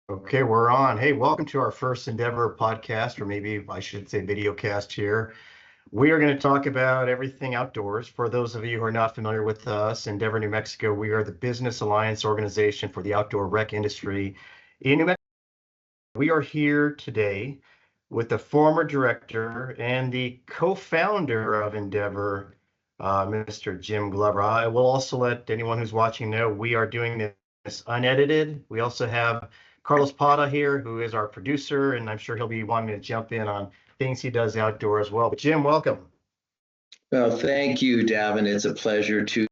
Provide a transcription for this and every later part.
Okay, we're on. Hey, welcome to our first endeavOR podcast, or maybe I should say videocast here. We are going to talk about everything outdoors. For those of you who are not familiar with us, endeavOR New Mexico, we are the business alliance organization for the outdoor rec industry in New Mexico. We are here today with the former director and the co-founder of endeavOR, Mr. Jim Glover. I will also let anyone who's watching know we are doing this unedited. We also have Carlos Pata here, who is our producer, and I'm sure he'll be wanting to jump in on things he does outdoor as well. But Jim, welcome. Well, thank you, Davin. It's a pleasure to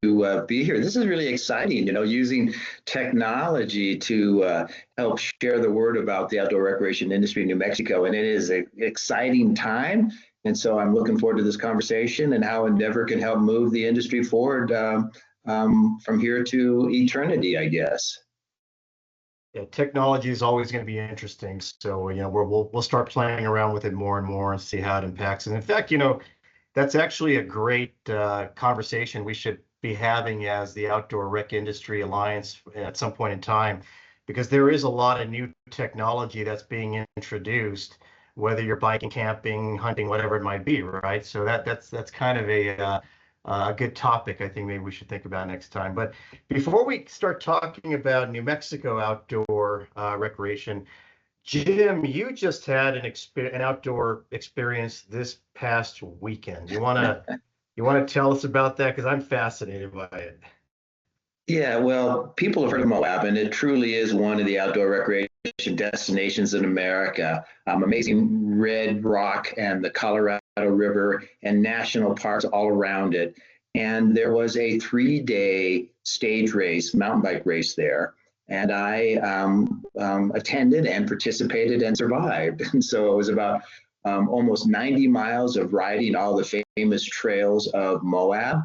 be here. This is really exciting, using technology to help share the word about the outdoor recreation industry in New Mexico. And it is an exciting time. And so I'm looking forward to this conversation and how endeavOR can help move the industry forward from here to eternity, I guess. Yeah, technology is always going to be interesting. So, we'll start playing around with it more and more and see how it impacts. And in fact, that's actually a great conversation we should be having as the Outdoor Rec Industry Alliance at some point in time, because there is a lot of new technology that's being introduced, whether you're biking, camping, hunting, whatever it might be, right? So that's kind of a good topic I think maybe we should think about next time. But before we start talking about New Mexico outdoor recreation, Jim, you just had an outdoor experience this past weekend. You want to tell us about that? Because I'm fascinated by it. Yeah, well, people have heard of Moab, and it truly is one of the outdoor recreation destinations in America. Amazing red rock and the Colorado River and national parks all around it. And there was a 3-day stage race, mountain bike race there. And I attended and participated and survived. And so it was about almost 90 miles of riding all the famous trails of Moab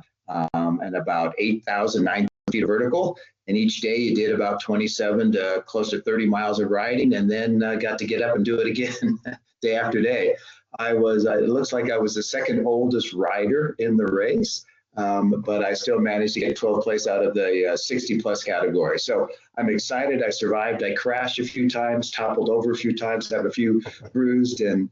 and about 8,000, 9,000 feet of vertical. And each day you did about 27 to close to 30 miles of riding, and then got to get up and do it again day after day. It looks like I was the second oldest rider in the race. But I still managed to get 12th place out of the 60 plus category. So I'm excited. I survived. I crashed a few times, toppled over a few times, have a few bruised and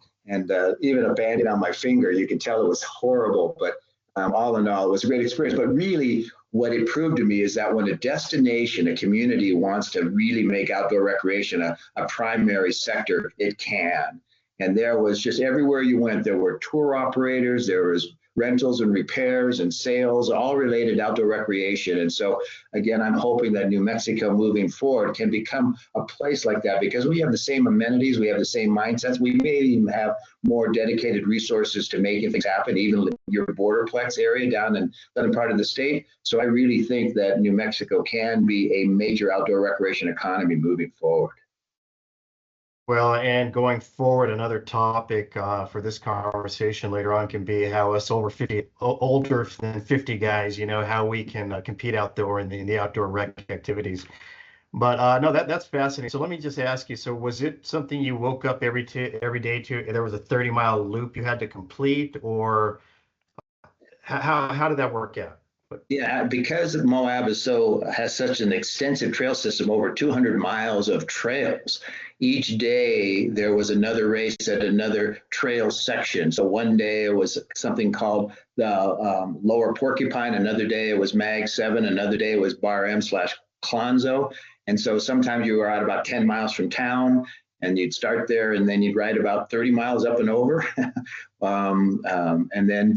even a bandage on my finger. You can tell it was horrible, but all in all, it was a great experience. But really, what it proved to me is that when a destination, a community wants to really make outdoor recreation a primary sector, it can. And there was just everywhere you went, there were tour operators, there was rentals and repairs and sales, all related to outdoor recreation. And so, again, I'm hoping that New Mexico moving forward can become a place like that, because we have the same amenities, we have the same mindsets. We may even have more dedicated resources to making things happen, even your borderplex area down in southern part of the state. So I really think that New Mexico can be a major outdoor recreation economy moving forward. Well, and going forward, another topic for this conversation later on can be how us over 50, older than 50 guys, how we can compete outdoor in the outdoor rec activities. But no, that's fascinating. So let me just ask you, so was it something you woke up every day to, there was a 30-mile loop you had to complete, or how did that work out? Yeah, because Moab has such an extensive trail system, over 200 miles of trails. Each day there was another race at another trail section. So one day it was something called the Lower Porcupine. Another day it was Mag 7. Another day it was Bar M/Clonzo. And so sometimes you were out about 10 miles from town, and you'd start there, and then you'd ride about 30 miles up and over. And then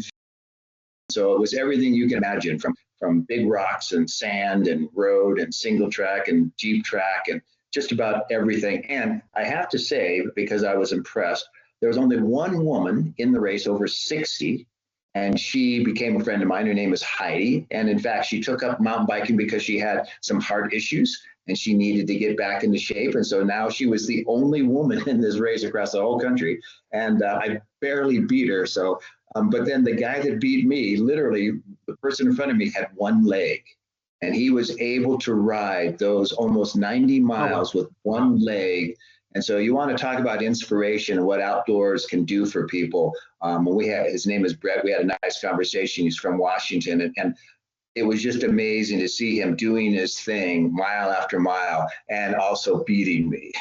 so it was everything you can imagine, from big rocks and sand and road and single track and Jeep track and just about everything. And I have to say, because I was impressed, there was only one woman in the race over 60, and she became a friend of mine. Her name is Heidi. And in fact, she took up mountain biking because she had some heart issues and she needed to get back into shape. And so now she was the only woman in this race across the whole country. And I barely beat her. So, but then the guy that beat me, literally the person in front of me had one leg, and he was able to ride those almost 90 miles with one leg. And so you want to talk about inspiration and what outdoors can do for people. His name is Brett. We had a nice conversation. He's from Washington. And it was just amazing to see him doing his thing mile after mile and also beating me.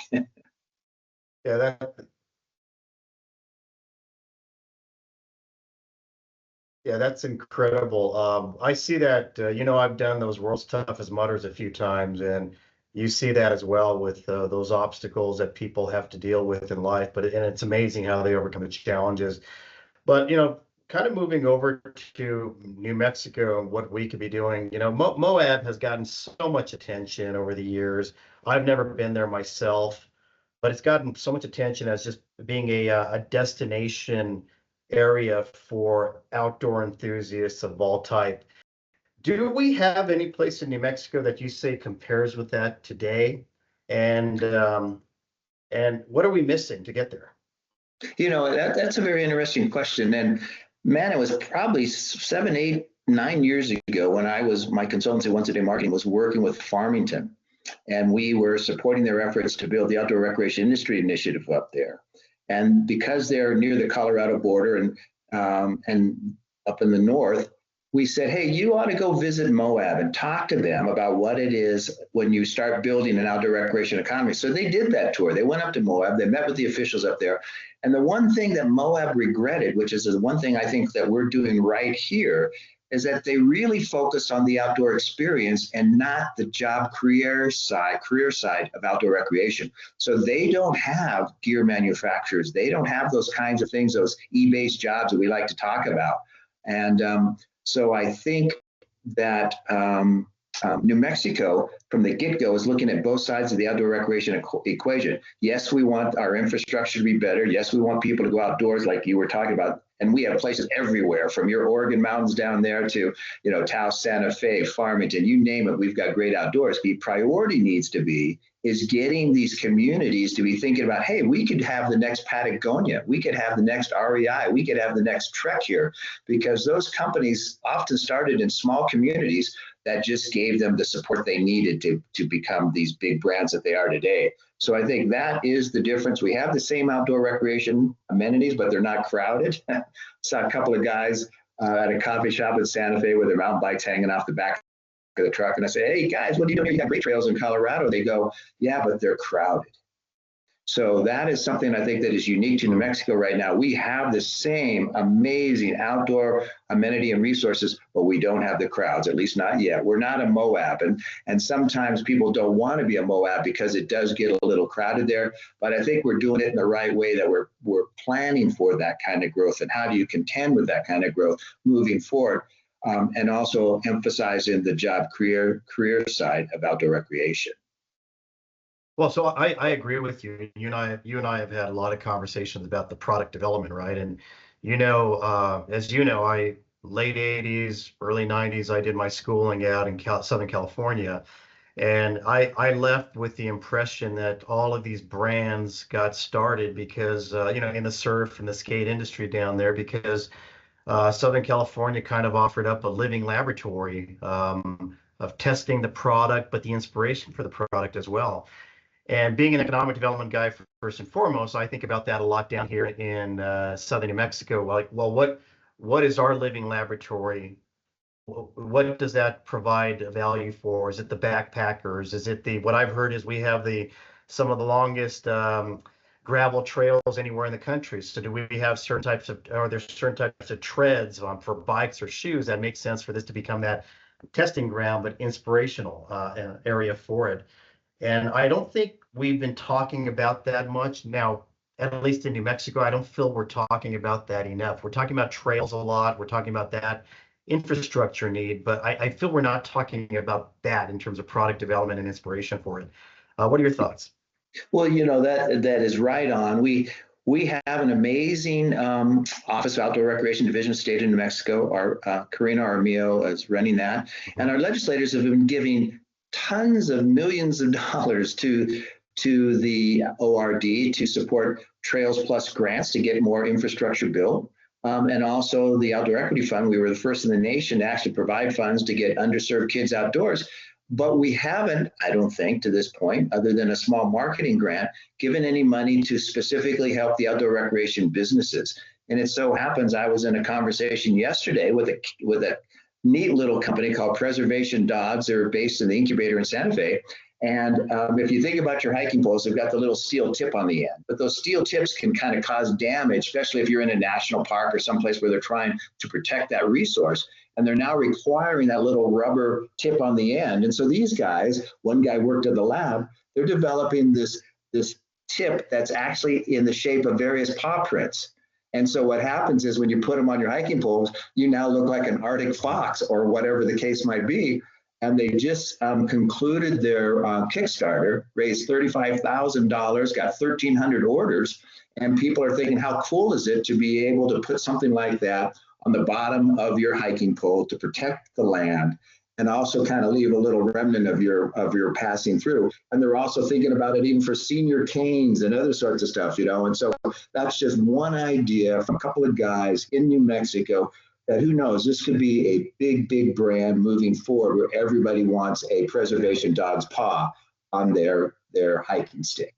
Yeah, that's incredible. I see that, I've done those world's toughest mutters a few times, and you see that as well with those obstacles that people have to deal with in life. And it's amazing how they overcome the challenges. But, kind of moving over to New Mexico and what we could be doing, Moab has gotten so much attention over the years. I've never been there myself, but it's gotten so much attention as just being a destination area for outdoor enthusiasts of all type. Do we have any place in New Mexico that you say compares with that today? And what are we missing to get there? That's a very interesting question. And man, it was probably 7, 8, 9 years ago when my consultancy Once a Day Marketing was working with Farmington, and we were supporting their efforts to build the outdoor recreation industry initiative up there. And because they're near the Colorado border and up in the north, we said, hey, you ought to go visit Moab and talk to them about what it is when you start building an outdoor recreation economy. So they did that tour. They went up to Moab. They met with the officials up there. And the one thing that Moab regretted, which is the one thing I think that we're doing right here, is that they really focused on the outdoor experience and not the job career side of outdoor recreation. So they don't have gear manufacturers. They don't have those kinds of things, those e-based jobs that we like to talk about. And so I think that New Mexico, from the get-go, is looking at both sides of the outdoor recreation equation. Yes, we want our infrastructure to be better. Yes, we want people to go outdoors like you were talking about. And we have places everywhere, from your Oregon mountains down there to, Taos, Santa Fe, Farmington, you name it, we've got great outdoors. The priority needs to be is getting these communities to be thinking about, hey, we could have the next Patagonia, we could have the next REI, we could have the next Trek here, because those companies often started in small communities that just gave them the support they needed to become these big brands that they are today. So I think that is the difference. We have the same outdoor recreation amenities, but they're not crowded. Saw a couple of guys at a coffee shop in Santa Fe with their mountain bikes hanging off the back of the truck. And I say, hey guys, what are you doing? You got great trails in Colorado. They go, yeah, but they're crowded. So that is something I think that is unique to New Mexico right now. We have the same amazing outdoor amenity and resources, but we don't have the crowds, at least not yet. We're not a Moab. And sometimes people don't want to be a Moab because it does get a little crowded there. But I think we're doing it in the right way, that we're planning for that kind of growth. And how do you contend with that kind of growth moving forward? And also emphasizing the job career side of outdoor recreation. Well, so I agree with you. You and I have had a lot of conversations about the product development, right? And as you know, I late 80s, early 90s, I did my schooling out in Southern California, and I left with the impression that all of these brands got started because in the surf and the skate industry down there, because Southern California kind of offered up a living laboratory of testing the product, but the inspiration for the product as well. And being an economic development guy, first and foremost, I think about that a lot down here in southern New Mexico. Like, well, what is our living laboratory? What does that provide value for? Is it the backpackers? Is it what I've heard is we have some of the longest gravel trails anywhere in the country. So do we have are there certain types of treads for bikes or shoes that make sense for this to become that testing ground, but inspirational area for it? And I don't think we've been talking about that much now, at least in New Mexico. I don't feel we're talking about that enough. We're talking about trails a lot. We're talking about that infrastructure need, but I feel we're not talking about that in terms of product development and inspiration for it. What are your thoughts? Well, that is right on. We have an amazing Office of Outdoor Recreation Division, State of New Mexico. Our Karina Armillo is running that, and our legislators have been giving tons of millions of dollars to the ORD to support Trails Plus grants to get more infrastructure built. And also the Outdoor Equity Fund. We were the first in the nation to actually provide funds to get underserved kids outdoors. But we haven't, I don't think, to this point, other than a small marketing grant, given any money to specifically help the outdoor recreation businesses. And it so happens I was in a conversation yesterday with a neat little company called Preservation Dogs. They're based in the incubator in Santa Fe. And if you think about your hiking poles, they've got the little steel tip on the end, but those steel tips can kind of cause damage, especially if you're in a national park or someplace where they're trying to protect that resource. And they're now requiring that little rubber tip on the end. And so these guys, one guy worked at the lab, they're developing this tip that's actually in the shape of various paw prints. And so what happens is when you put them on your hiking poles, you now look like an Arctic fox or whatever the case might be. And they just concluded their Kickstarter, raised $35,000, got 1,300 orders. And people are thinking, how cool is it to be able to put something like that on the bottom of your hiking pole to protect the land and also kind of leave a little remnant of your passing through. And they're also thinking about it even for senior canes and other sorts of stuff, you know. And so that's just one idea from a couple of guys in New Mexico that, who knows, this could be a big, big brand moving forward where everybody wants a Preservation Dog's paw on their hiking stick.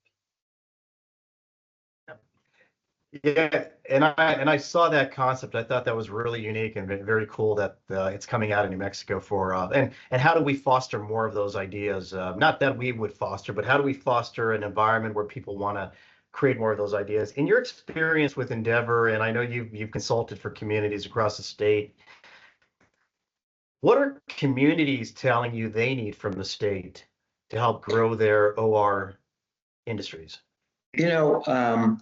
Yeah, and I saw that concept. I thought that was really unique and very cool that it's coming out of New Mexico for and how do we foster more of those ideas? Not that we would foster, but how do we foster an environment where people want to create more of those ideas? In your experience with endeavOR, and I know you've consulted for communities across the state, what are communities telling you they need from the state to help grow their OR industries? You know,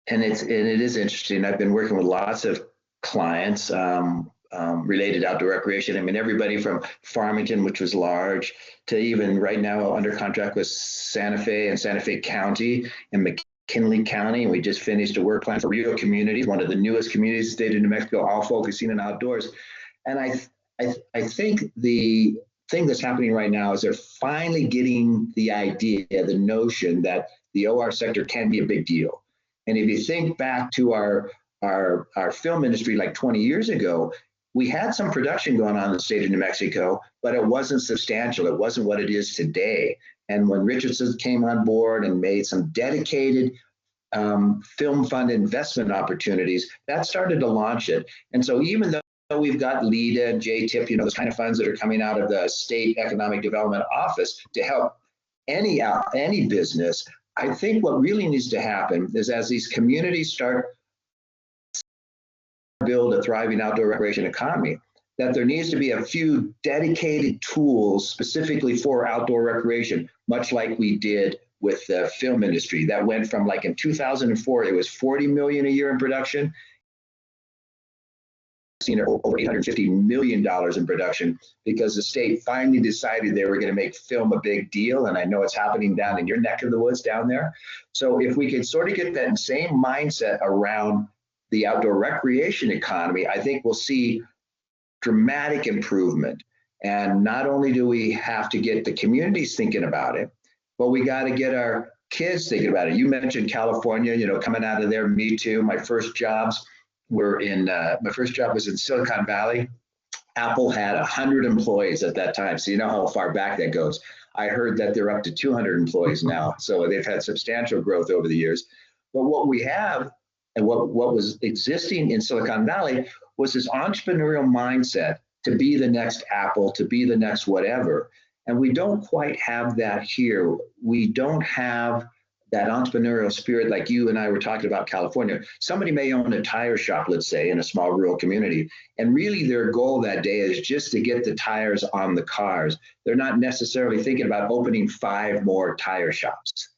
and it is interesting. I've been working with lots of clients related to outdoor recreation. I mean, everybody from Farmington, which was large, to even right now under contract with Santa Fe and Santa Fe County and McKinley County. And we just finished a work plan for Rio Communities, one of the newest communities in the state of New Mexico, all focusing on outdoors. And I think the thing that's happening right now is they're finally getting the idea, the notion that the OR sector can be a big deal. And if you think back to our film industry like 20 years ago, we had some production going on in the state of New Mexico, but it wasn't substantial. It wasn't what it is today. And when Richardson came on board and made some dedicated film fund investment opportunities, that started to launch it. And so even though we've got LEDA and JTIP, you know, those kind of funds that are coming out of the State Economic Development Office to help any business, I think what really needs to happen is as these communities start to build a thriving outdoor recreation economy, that there needs to be a few dedicated tools specifically for outdoor recreation, much like we did with the film industry. That went from, like, in 2004, it was 40 million a year in production. Seen over $850 million in production because the state finally decided they were going to make film a big deal. And I know it's happening down in your neck of the woods down there. So if we could sort of get that same mindset around the outdoor recreation economy, I think we'll see dramatic improvement. And not only do we have to get the communities thinking about it, but we got to get our kids thinking about it. You mentioned California, you know, coming out of there, me too. My first job was in Silicon Valley. Apple had 100 employees at that time. So you know how far back that goes. I heard that they're up to 200 employees now. So they've had substantial growth over the years. But what we have and what was existing in Silicon Valley was this entrepreneurial mindset to be the next Apple, to be the next whatever. And we don't quite have that here. We don't have that entrepreneurial spirit like you and I were talking about California. Somebody may own a tire shop, let's say, in a small rural community, and really their goal that day is just to get the tires on the cars. They're not necessarily thinking about opening 5 more tire shops.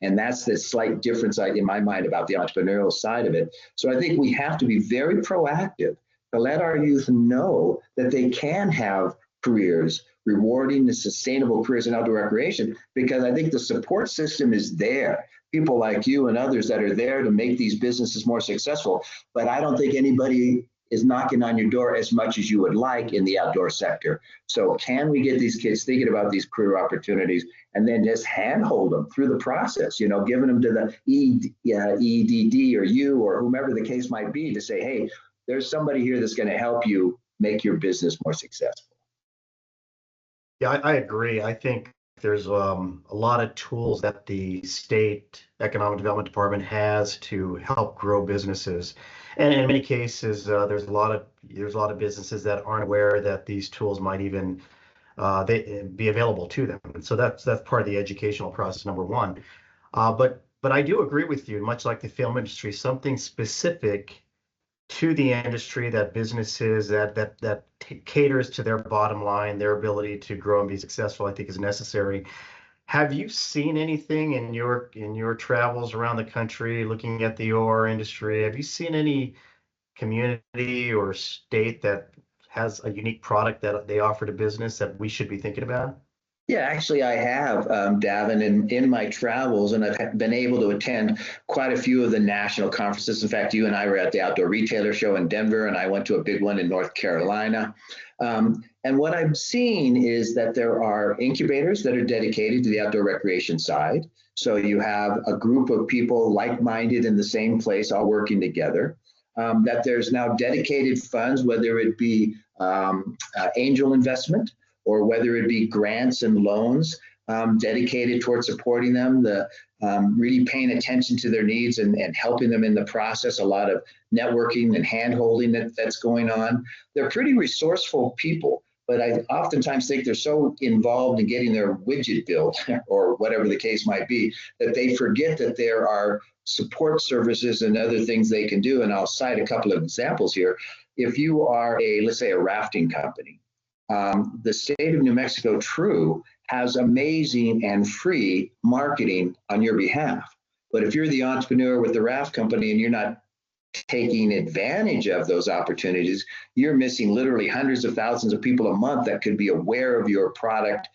And that's the slight difference in my mind about the entrepreneurial side of it. So I think we have to be very proactive to let our youth know that they can have careers, rewarding and sustainable careers in outdoor recreation, because I think the support system is there. People like you and others that are there to make these businesses more successful. But I don't think anybody is knocking on your door as much as you would like in the outdoor sector. So can we get these kids thinking about these career opportunities and then just handhold them through the process, you know, giving them to the EDD or you or whomever the case might be to say, hey, there's somebody here that's going to help you make your business more successful. Yeah, I agree. I think there's a lot of tools that the state economic development department has to help grow businesses. And in many cases, there's a lot of businesses that aren't aware that these tools might even they be available to them. And so that's part of the educational process, number one. But I do agree with you, much like the film industry, something specific to the industry that businesses that caters to their bottom line, their ability to grow and be successful, I think is necessary. Have you seen anything in your travels around the country looking at the OR industry? Have you seen any community or state that has a unique product that they offer to business that we should be thinking about? Yeah, actually, I have, Davin, in my travels, and I've been able to attend quite a few of the national conferences. In fact, you and I were at the Outdoor Retailer Show in Denver, and I went to a big one in North Carolina. And what I'm seeing is that there are incubators that are dedicated to the outdoor recreation side. So you have a group of people like-minded in the same place, all working together. That there's now dedicated funds, whether it be angel investment, or whether it be grants and loans dedicated towards supporting them, really paying attention to their needs and helping them in the process. A lot of networking and hand-holding that's going on. They're pretty resourceful people, but I oftentimes think they're so involved in getting their widget built or whatever the case might be, that they forget that there are support services and other things they can do. And I'll cite a couple of examples here. If you are let's say a rafting company, the state of New Mexico, True, has amazing and free marketing on your behalf. But if you're the entrepreneur with the raft company and you're not taking advantage of those opportunities, you're missing literally hundreds of thousands of people a month that could be aware of your product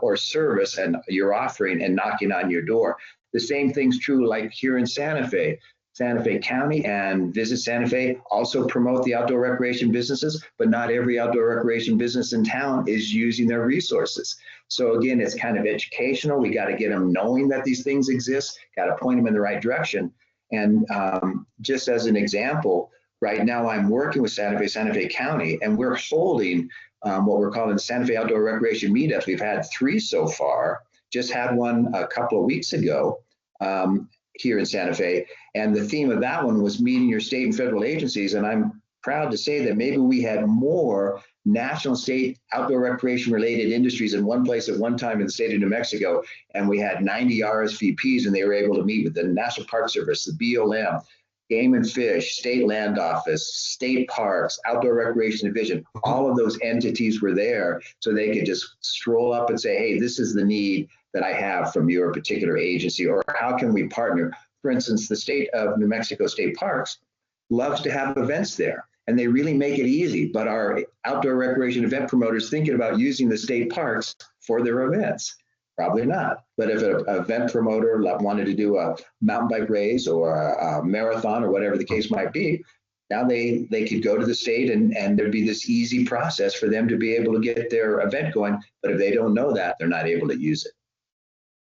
or service and your offering and knocking on your door. The same thing's true like here in Santa Fe. Santa Fe County and Visit Santa Fe also promote the outdoor recreation businesses, but not every outdoor recreation business in town is using their resources. So again, it's kind of educational. We got to get them knowing that these things exist, got to point them in the right direction. And just as an example, right now I'm working with Santa Fe County, and we're holding what we're calling the Santa Fe Outdoor Recreation Meetups. We've had 3 so far, just had one a couple of weeks ago. Here in Santa Fe. And the theme of that one was meeting your state and federal agencies. And I'm proud to say that maybe we had more national state outdoor recreation related industries in one place at one time in the state of New Mexico. And we had 90 RSVPs, and they were able to meet with the National Park Service, the BLM, Game and Fish, State Land Office, state parks, Outdoor Recreation Division. All of those entities were there so they could just stroll up and say, hey, this is the need that I have from your particular agency, or how can we partner? For instance, the state of New Mexico State Parks loves to have events there, and they really make it easy. But our outdoor recreation event promoters thinking about using the state parks for their events? Probably not. But if an event promoter wanted to do a mountain bike race or a marathon or whatever the case might be, now they could go to the state and there'd be this easy process for them to be able to get their event going. But if they don't know that, they're not able to use it.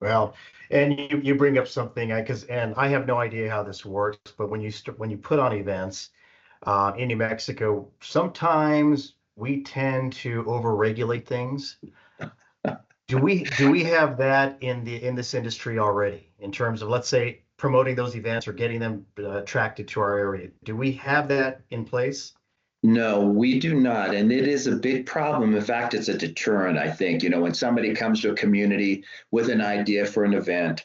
Well, and you bring up something and I have no idea how this works, but when you put on events in New Mexico, sometimes we tend to overregulate things. Do we have that in this industry already in terms of, let's say, promoting those events or getting them attracted to our area? Do we have that in place? No, we do not. And it is a big problem. In fact, it's a deterrent, I think. When somebody comes to a community with an idea for an event,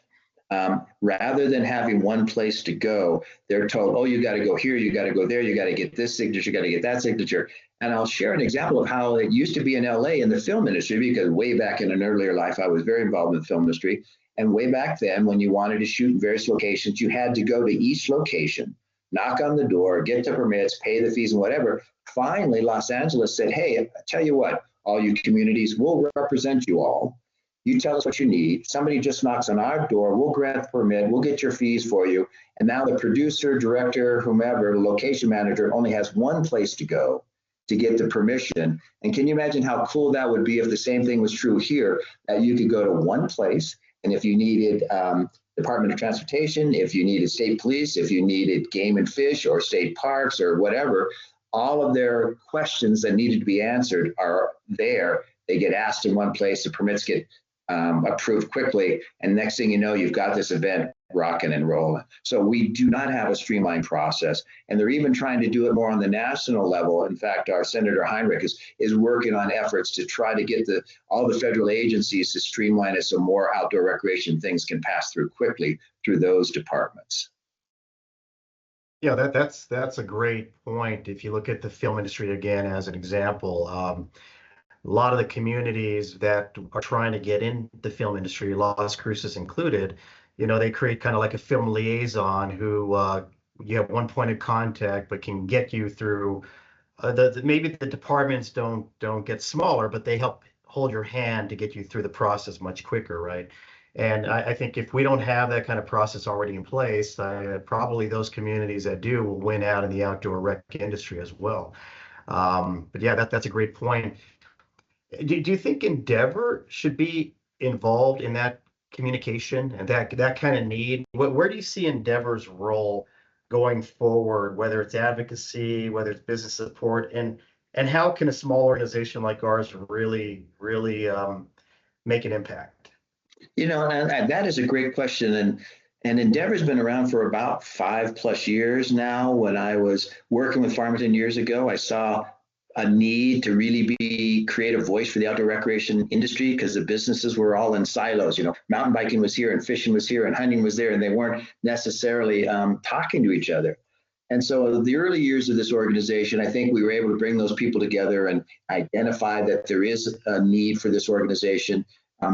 rather than having one place to go, they're told, oh, you got to go here, you got to go there, you got to get this signature, you got to get that signature. And I'll share an example of how it used to be in LA in the film industry, because way back in an earlier life, I was very involved in the film industry. And way back then, when you wanted to shoot in various locations, you had to go to each location, knock on the door, get the permits, pay the fees and whatever. Finally, Los Angeles said, hey, I tell you what, all you communities, we'll represent you all. You tell us what you need. Somebody just knocks on our door, we'll grant the permit, we'll get your fees for you. And now the producer, director, whomever, the location manager only has one place to go to get the permission. And can you imagine how cool that would be if the same thing was true here, that you could go to one place, and if you needed Department of Transportation, if you needed state police, if you needed Game and Fish or state parks or whatever, all of their questions that needed to be answered are there. They get asked in one place, the permits get approved quickly. And next thing you know, you've got this event rocking and rolling. So we do not have a streamlined process. And they're even trying to do it more on the national level. In fact, our Senator Heinrich is working on efforts to try to get all the federal agencies to streamline it so more outdoor recreation things can pass through quickly through those departments. Yeah, that's a great point. If you look at the film industry again as an example, a lot of the communities that are trying to get in the film industry, Las Cruces included, they create kind of like a film liaison who you have one point of contact, but can get you through. Maybe the departments don't get smaller, but they help hold your hand to get you through the process much quicker, right? And I think if we don't have that kind of process already in place, probably those communities that do will win out in the outdoor rec industry as well. But yeah, that's a great point. Do you think endeavOR should be involved in that communication and that kind of need? Where do you see endeavor's role going forward, whether it's advocacy, whether it's business support, and how can a small organization like ours really make an impact? And that is a great question. And endeavor's been around for about 5+ years now. When I was working with Farmington years ago, I saw a need to really create a voice for the outdoor recreation industry because the businesses were all in silos. Mountain biking was here and fishing was here and hunting was there, and they weren't necessarily talking to each other. And so the early years of this organization, I think we were able to bring those people together and identify that there is a need for this organization,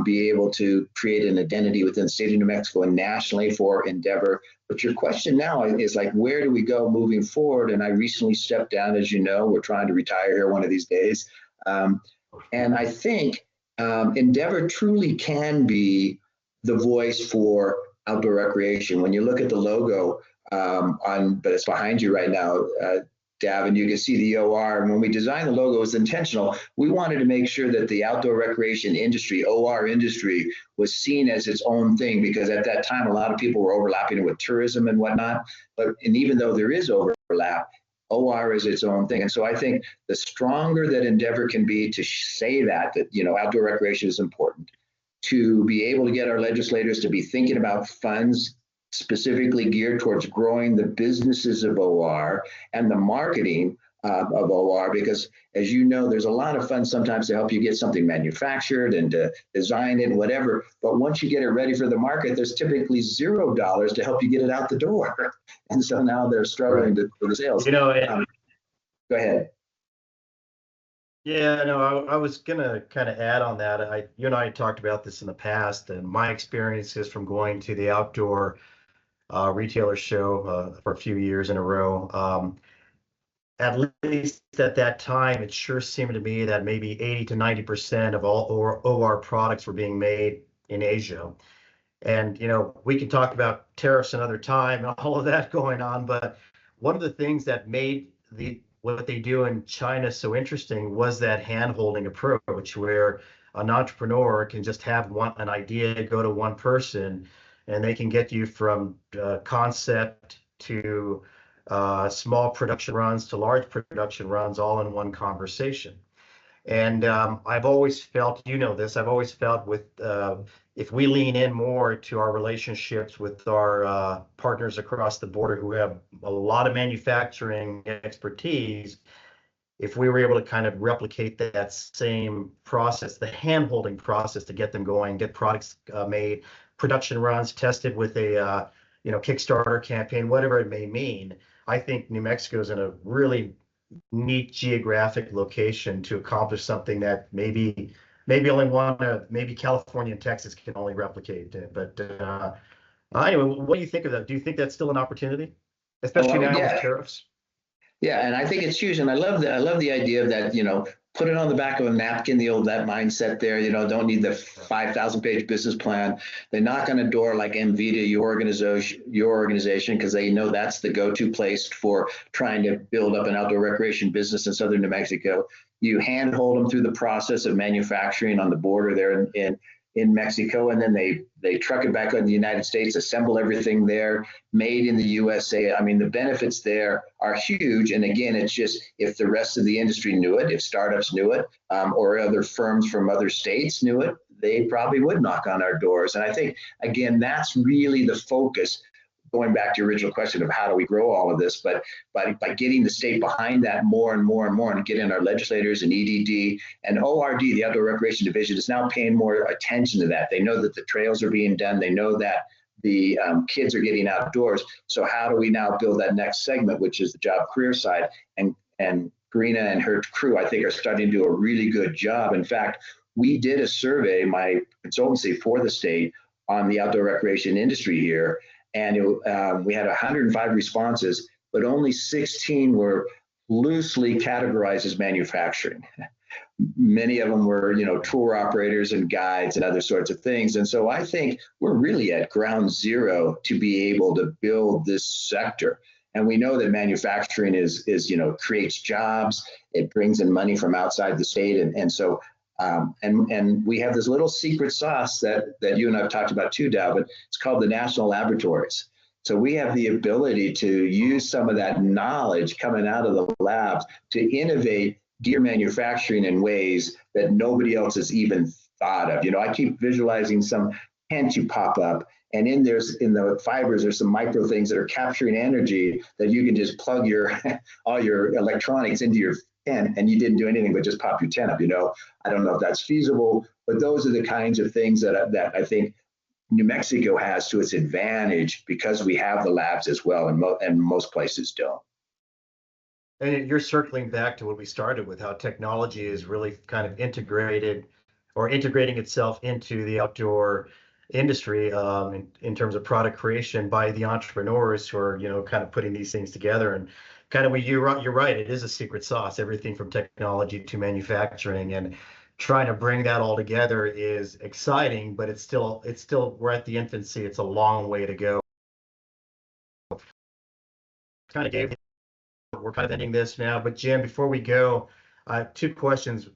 be able to create an identity within the state of New Mexico and nationally for endeavOR. But your question now is like, where do we go moving forward? And I recently stepped down, as you know, we're trying to retire here one of these days. And I think endeavOR truly can be the voice for outdoor recreation. When you look at the logo but it's behind you right now, Davin, you can see the OR. And when we designed the logo, it was intentional. We wanted to make sure that the outdoor recreation industry, OR industry, was seen as its own thing, because at that time, a lot of people were overlapping it with tourism and whatnot. And even though there is overlap, OR is its own thing. And so I think the stronger that endeavOR can be to say that outdoor recreation is important, to be able to get our legislators to be thinking about funds specifically geared towards growing the businesses of OR and the marketing of OR, because as you know, there's a lot of funds sometimes to help you get something manufactured and to design it and whatever. But once you get it ready for the market, there's typically $0 to help you get it out the door. And so now they're struggling for the sales. Go ahead. Yeah, no, I was gonna kind of add on that. You and I talked about this in the past, and my experiences from going to the outdoor retailer show for a few years in a row. At least at that time, it sure seemed to me that maybe 80 to 90% of all OR products were being made in Asia. And, we can talk about tariffs another time and all of that going on. But one of the things that made what they do in China so interesting was that hand-holding approach, where an entrepreneur can just have an idea, go to one person, and they can get you from concept to small production runs to large production runs all in one conversation. And I've always felt, I've always felt with if we lean in more to our relationships with our partners across the border who have a lot of manufacturing expertise, if we were able to kind of replicate that same process, the hand-holding process to get them going, get products made, production runs tested with a Kickstarter campaign, whatever it may mean, I think New Mexico is in a really neat geographic location to accomplish something that maybe maybe California and Texas can only replicate. But anyway, what do you think of that? Do you think that's still an opportunity, especially now with tariffs? Yeah, and I think it's huge, and I love the idea of that. Put it on the back of a napkin. That mindset there. Don't need the 5,000-page business plan. They knock on a door like MVIDIA, your organization, because they know that's the go-to place for trying to build up an outdoor recreation business in southern New Mexico. You handhold them through the process of manufacturing on the border there in Mexico, and then they truck it back in the United States, assemble everything there, made in the USA. I mean, the benefits there are huge. And again, it's just if the rest of the industry knew it, if startups knew it, or other firms from other states knew it, they probably would knock on our doors. And I think, again, that's really the focus, going back to your original question of how do we grow all of this, but by getting the state behind that more and more and more, and getting our legislators and EDD and ORD, the Outdoor Recreation Division, is now paying more attention to that. They know that the trails are being done. They know that the kids are getting outdoors. So how do we now build that next segment, which is the job career side? And Karina and her crew, I think, are starting to do a really good job. In fact, we did a survey, my consultancy for the state, on the outdoor recreation industry here, and we had 105 responses, but only 16 were loosely categorized as manufacturing. Many of them were, tour operators and guides and other sorts of things. And so I think we're really at ground zero to be able to build this sector. And we know that manufacturing is creates jobs. It brings in money from outside the state. And so and we have this little secret sauce that you and I've talked about too, Davin. It's called the national laboratories. So we have the ability to use some of that knowledge coming out of the labs to innovate gear manufacturing in ways that nobody else has even thought of. I keep visualizing some tent you pop up, and in the fibers, there's some micro things that are capturing energy that you can just plug all your electronics into your tent, and you didn't do anything but just pop your tent up. I don't know if that's feasible, but those are the kinds of things that I think New Mexico has to its advantage, because we have the labs as well, and most places don't. And you're circling back to what we started with, how technology is really kind of integrating itself into the outdoor industry, in terms of product creation by the entrepreneurs who are, kind of putting these things together. And kind of, you're right, it is a secret sauce, everything from technology to manufacturing, and trying to bring that all together is exciting, but it's still we're at the infancy. It's a long way to go. We're kind of ending this now, but Jim, before we go, I have two questions.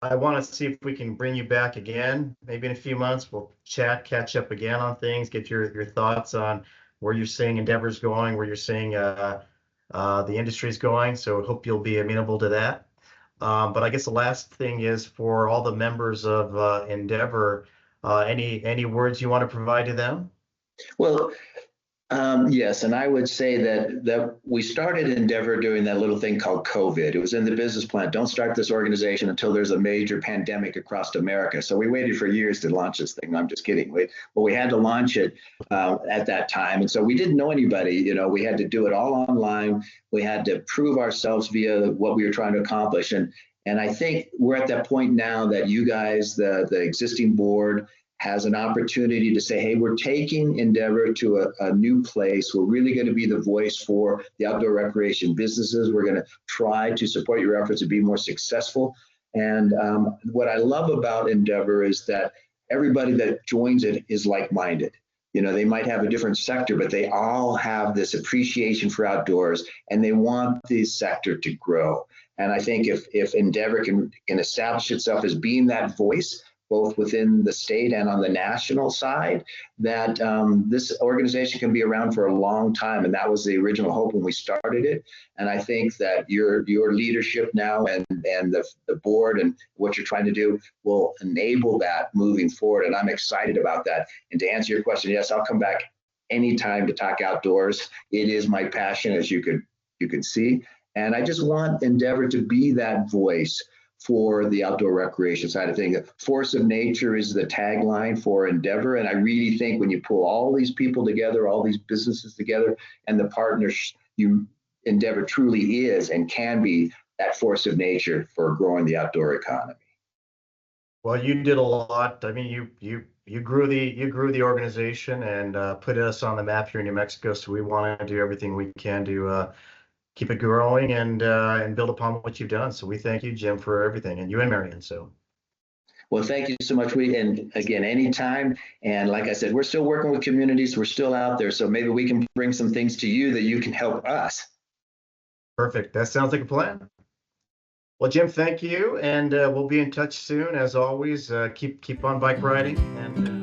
I want to see if we can bring you back again, maybe in a few months. We'll catch up again on things, get your thoughts on where you're seeing endeavor's going, where you're seeing the industry's going. So I hope you'll be amenable to that. But I guess the last thing is, for all the members of endeavOR, any words you want to provide to them? Well, yes, and I would say that we started endeavOR doing that little thing called COVID. It was in the business plan. Don't start this organization until there's a major pandemic across America. So we waited for years to launch this thing. I'm just kidding. But we had to launch it at that time. And so we didn't know anybody. We had to do it all online. We had to prove ourselves via what we were trying to accomplish. And I think we're at that point now that you guys, the existing board, has an opportunity to say, hey, we're taking endeavOR to a new place. We're really going to be the voice for the outdoor recreation businesses. We're going to try to support your efforts to be more successful. And what I love about endeavOR is that everybody that joins it is like-minded. They might have a different sector, but they all have this appreciation for outdoors, and they want this sector to grow. And I think if endeavOR can establish itself as being that voice, both within the state and on the national side, that this organization can be around for a long time. And that was the original hope when we started it. And I think that your leadership now and the board and what you're trying to do will enable that moving forward. And I'm excited about that. And to answer your question, yes, I'll come back anytime to talk outdoors. It is my passion, as you could see. And I just want endeavOR to be that voice for the outdoor recreation side of things. Force of nature is the tagline for endeavOR. And I really think when you pull all these people together, all these businesses together, and the partners, endeavOR truly is and can be that force of nature for growing the outdoor economy. Well, you did a lot. I mean, you grew the organization and put us on the map here in New Mexico. So we want to do everything we can to keep it growing and build upon what you've done. So we thank you, Jim, for everything, and you and Marion. So, well, thank you so much. And again, anytime. And like I said, we're still working with communities. We're still out there. So maybe we can bring some things to you that you can help us. Perfect. That sounds like a plan. Well, Jim, thank you, and we'll be in touch soon. As always, keep on bike riding and.